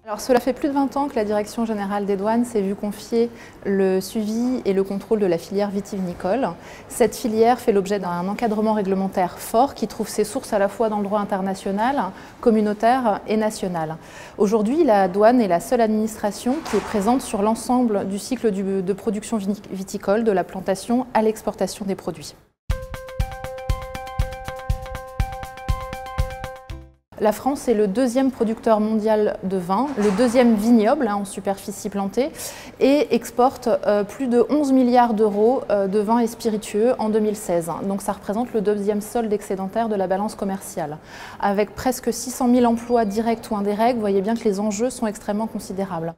Alors, cela fait plus de 20 ans que la Direction générale des douanes s'est vue confier le suivi et le contrôle de la filière vitivinicole. Cette filière fait l'objet d'un encadrement réglementaire fort qui trouve ses sources à la fois dans le droit international, communautaire et national. Aujourd'hui, la douane est la seule administration qui est présente sur l'ensemble du cycle de production viticole, de la plantation à l'exportation des produits. La France est le deuxième producteur mondial de vin, le deuxième vignoble en superficie plantée et exporte plus de 11 milliards d'euros de vins et spiritueux en 2016. Donc ça représente le deuxième solde excédentaire de la balance commerciale. Avec presque 600 000 emplois directs ou indirects, vous voyez bien que les enjeux sont extrêmement considérables.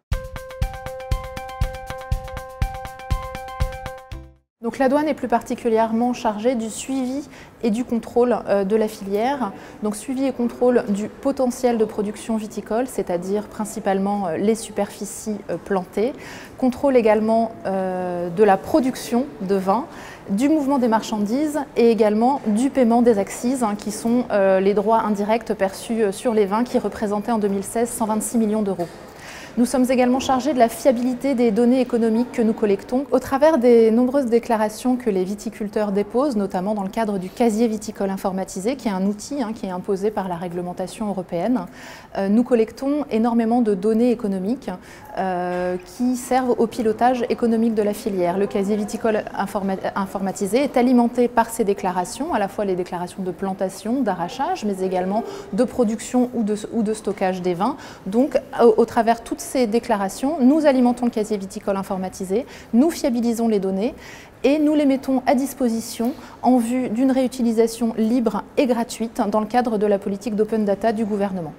Donc la douane est plus particulièrement chargée du suivi et du contrôle de la filière. Donc suivi et contrôle du potentiel de production viticole, c'est-à-dire principalement les superficies plantées. Contrôle également de la production de vin, du mouvement des marchandises et également du paiement des accises, qui sont les droits indirects perçus sur les vins qui représentaient en 2016 126 millions d'euros. Nous sommes également chargés de la fiabilité des données économiques que nous collectons au travers des nombreuses déclarations que les viticulteurs déposent, notamment dans le cadre du casier viticole informatisé, qui est un outil qui est imposé par la réglementation européenne. Nous collectons énormément de données économiques qui servent au pilotage économique de la filière. Le casier viticole informatisé est alimenté par ces déclarations, à la fois les déclarations de plantation, d'arrachage, mais également de production ou de stockage des vins. Donc, au travers toutes ces déclarations, nous alimentons le casier viticole informatisé, nous fiabilisons les données et nous les mettons à disposition en vue d'une réutilisation libre et gratuite dans le cadre de la politique d'open data du gouvernement.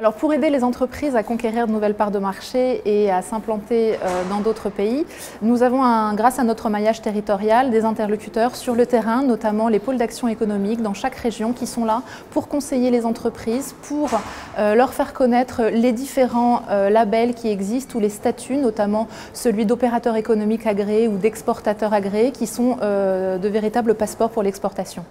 Alors pour aider les entreprises à conquérir de nouvelles parts de marché et à s'implanter dans d'autres pays, nous avons, grâce à notre maillage territorial, des interlocuteurs sur le terrain, notamment les pôles d'action économique dans chaque région qui sont là pour conseiller les entreprises, pour leur faire connaître les différents labels qui existent ou les statuts, notamment celui d'opérateur économique agréé ou d'exportateur agréé, qui sont de véritables passeports pour l'exportation.